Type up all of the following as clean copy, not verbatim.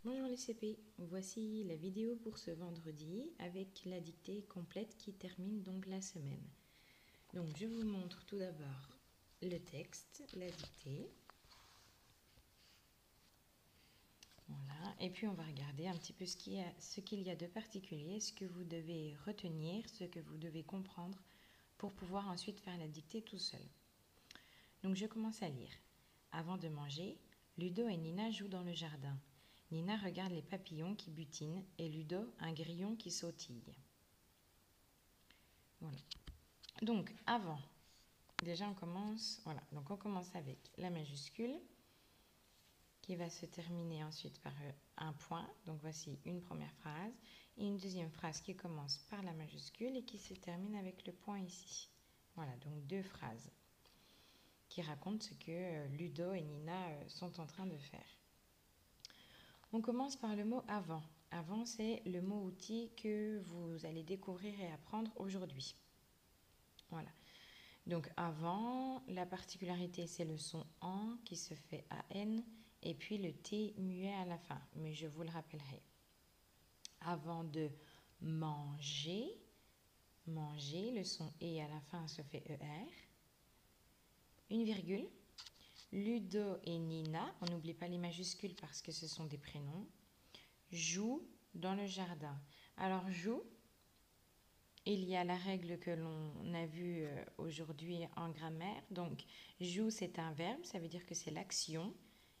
Bonjour les CP, voici la vidéo pour ce vendredi avec la dictée complète qui termine donc la semaine. Donc je vous montre tout d'abord le texte, la dictée. Voilà, et puis on va regarder un petit peu ce qu'il y a de particulier, ce que vous devez retenir, ce que vous devez comprendre pour pouvoir ensuite faire la dictée tout seul. Donc je commence à lire. Avant de manger, Ludo et Nina jouent dans le jardin. Nina regarde les papillons qui butinent et Ludo un grillon qui sautille. Voilà. Donc avant, déjà on commence, voilà, donc on commence avec la majuscule qui va se terminer ensuite par un point. Donc voici une première phrase et une deuxième phrase qui commence par la majuscule et qui se termine avec le point ici. Voilà, donc deux phrases qui racontent ce que Ludo et Nina sont en train de faire. On commence par le mot avant. Avant, c'est le mot outil que vous allez découvrir et apprendre aujourd'hui. Voilà. Donc avant, la particularité, c'est le son en qui se fait AN et puis le T muet à la fin. Mais je vous le rappellerai. Avant de manger, manger, le son et à la fin se fait ER. Une virgule. Ludo et Nina, on n'oublie pas les majuscules parce que ce sont des prénoms, jouent dans le jardin. Alors joue, il y a la règle que l'on a vue aujourd'hui en grammaire. Donc joue, c'est un verbe, ça veut dire que c'est l'action.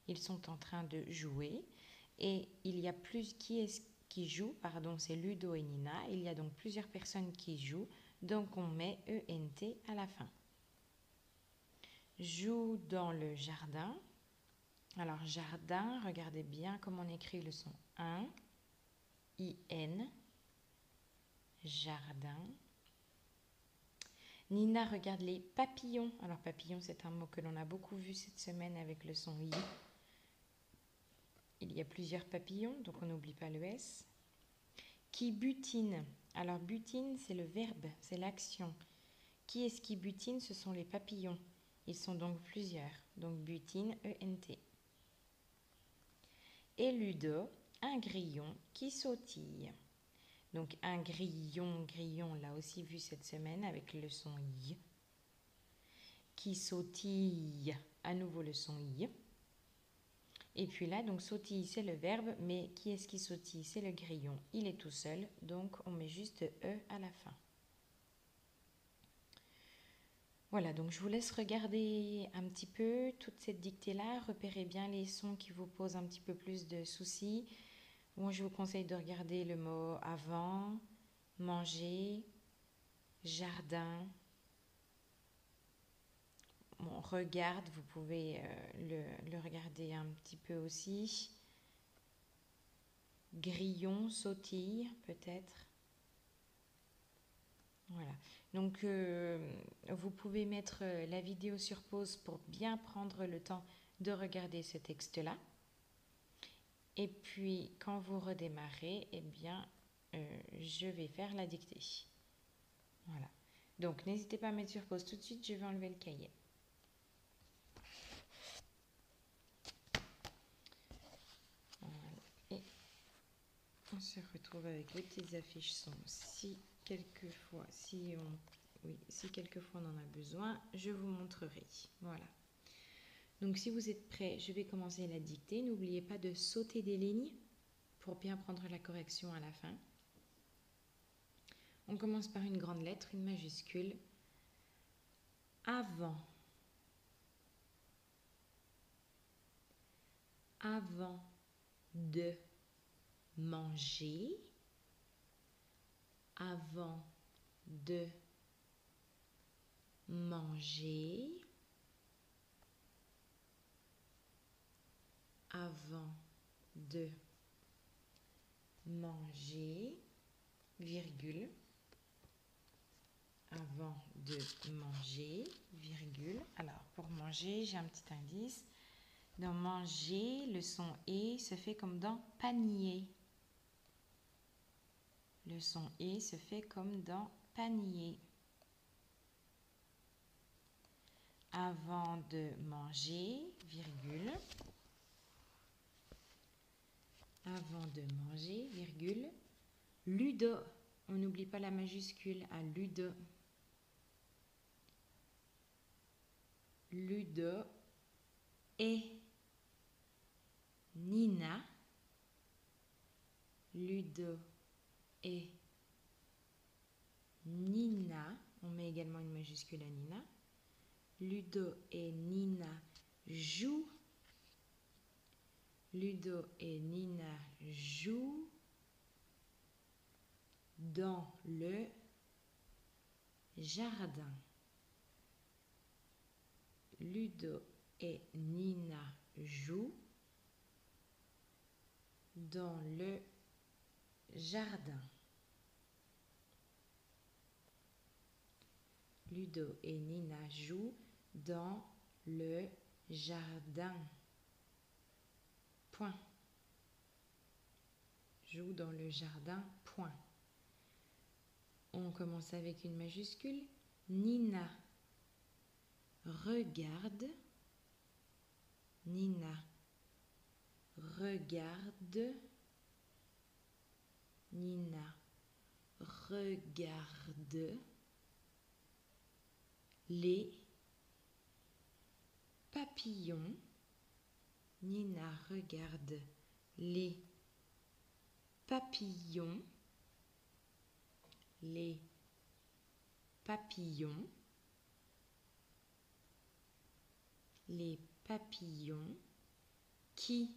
Ils sont en train de jouer. Et il y a plus qui joue, pardon, c'est Ludo et Nina. Il y a donc plusieurs personnes qui jouent, donc on met ENT à la fin. Joue dans le jardin. Alors jardin, regardez bien comment on écrit le son 1, IN, jardin. Nina regarde les papillons. Alors papillon, c'est un mot que l'on a beaucoup vu cette semaine avec le son I. Il y a plusieurs papillons, donc on n'oublie pas le S. Qui butine. Alors butine, c'est le verbe, c'est l'action. Qui est-ce qui butine? Ce sont les papillons. Ils sont donc plusieurs. Donc butine, ENT. Et Ludo, un grillon qui sautille. Donc un grillon, grillon, l'a aussi vu cette semaine avec le son I. Qui sautille, à nouveau le son I. Et puis là, donc sautille, c'est le verbe, mais qui est-ce qui sautille? C'est le grillon. Il est tout seul, donc on met juste E à la fin. Voilà, donc je vous laisse regarder un petit peu toute cette dictée-là. Repérez bien les sons qui vous posent un petit peu plus de soucis. Moi, je vous conseille de regarder le mot avant, manger, jardin. Bon, regarde, vous pouvez le regarder un petit peu aussi. Grillon, sautille, peut-être. Voilà. Donc, vous pouvez mettre la vidéo sur pause pour bien prendre le temps de regarder ce texte-là. Et puis, quand vous redémarrez, eh bien, je vais faire la dictée. Voilà. Donc, n'hésitez pas à mettre sur pause tout de suite, je vais enlever le cahier. Et on se retrouve avec les petites affiches son. Si quelquefois on en a besoin, je vous montrerai. Voilà. Donc si vous êtes prêts, je vais commencer la dictée. N'oubliez pas de sauter des lignes pour bien prendre la correction à la fin. On commence par une grande lettre, une majuscule. Avant. Avant de manger. Avant de manger. Avant de manger, virgule. Avant de manger, virgule. Alors, pour manger, j'ai un petit indice. Dans manger, le son E se fait comme dans panier. Le son E se fait comme dans panier. Avant de manger, virgule. de manger, virgule, Ludo. On n'oublie pas la majuscule à Ludo. Ludo et Nina. Ludo et Nina. On met également une majuscule à Nina. Ludo et Nina jouent. Ludo et Nina jouent dans le jardin. Ludo et Nina jouent dans le jardin. Ludo et Nina jouent dans le jardin. Point. Joue dans le jardin. Point. On commence avec une majuscule. Nina regarde. Nina regarde. Nina regarde les papillons. Nina regarde les papillons. Les papillons. Les papillons qui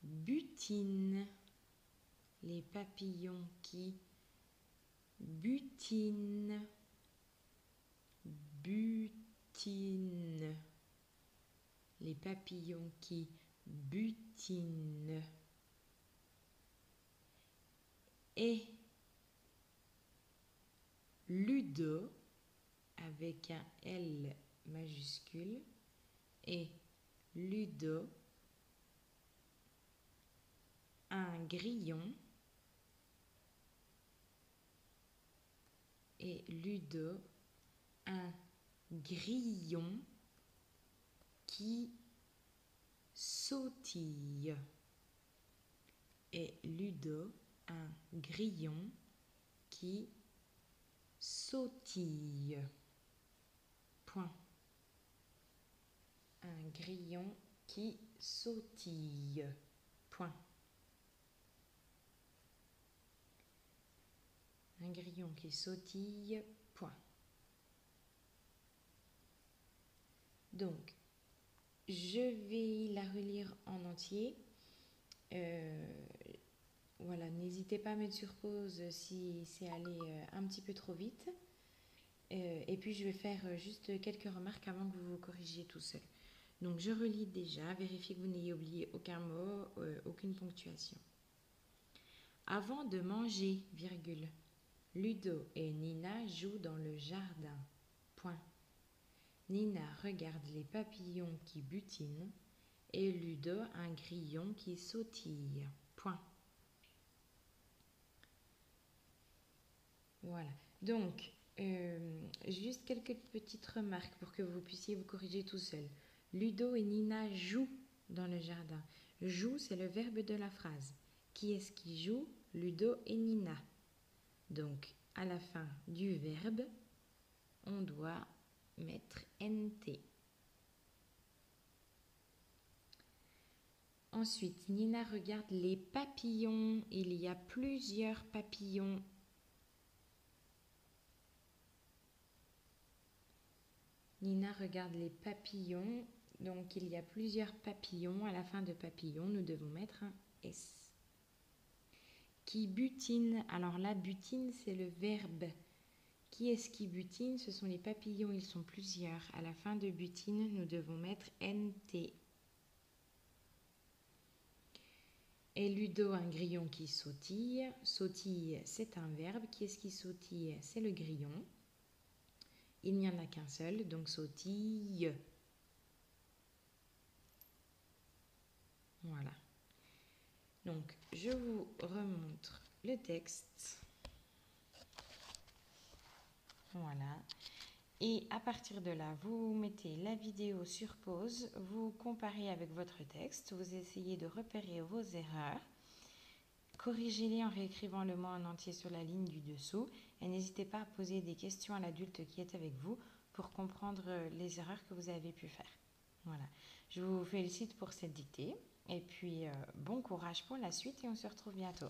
butinent. Les papillons qui butinent. Butinent. Les papillons qui butinent. Et Ludo, avec un L majuscule, et Ludo, un grillon, et Ludo, un grillon qui sautille. Et Ludo, un grillon qui sautille. Point. Un grillon qui sautille. Point. Un grillon qui sautille. Point. Donc, je vais la relire en entier. Voilà, n'hésitez pas à mettre sur pause si c'est allé un petit peu trop vite. Et puis, je vais faire juste quelques remarques avant que vous vous corrigiez tout seul. Donc, je relis déjà, vérifiez que vous n'ayez oublié aucun mot, aucune ponctuation. Avant de manger, virgule, Ludo et Nina jouent dans le jardin. Point. Nina regarde les papillons qui butinent et Ludo un grillon qui sautille. Point. Voilà. Donc, juste quelques petites remarques pour que vous puissiez vous corriger tout seul. Ludo et Nina jouent dans le jardin. Joue, c'est le verbe de la phrase. Qui est-ce qui joue? Ludo et Nina. Donc, à la fin du verbe, on doit mettre NT. Ensuite, Nina regarde les papillons. Il y a plusieurs papillons. Nina regarde les papillons. Donc, il y a plusieurs papillons. À la fin de papillon, nous devons mettre un S. Qui butine. Alors là, butine, c'est le verbe. Qui est-ce qui butine? Ce sont les papillons, ils sont plusieurs. À la fin de butine, nous devons mettre NT. Et Ludo, un grillon qui sautille. Sautille, c'est un verbe. Qui est-ce qui sautille? C'est le grillon. Il n'y en a qu'un seul, donc sautille. Voilà. Donc, je vous remontre le texte. Voilà. Et à partir de là, vous mettez la vidéo sur pause, vous comparez avec votre texte, vous essayez de repérer vos erreurs. corrigez-les en réécrivant le mot en entier sur la ligne du dessous et n'hésitez pas à poser des questions à l'adulte qui est avec vous pour comprendre les erreurs que vous avez pu faire. Voilà, je vous félicite pour cette dictée et puis bon courage pour la suite et on se retrouve bientôt.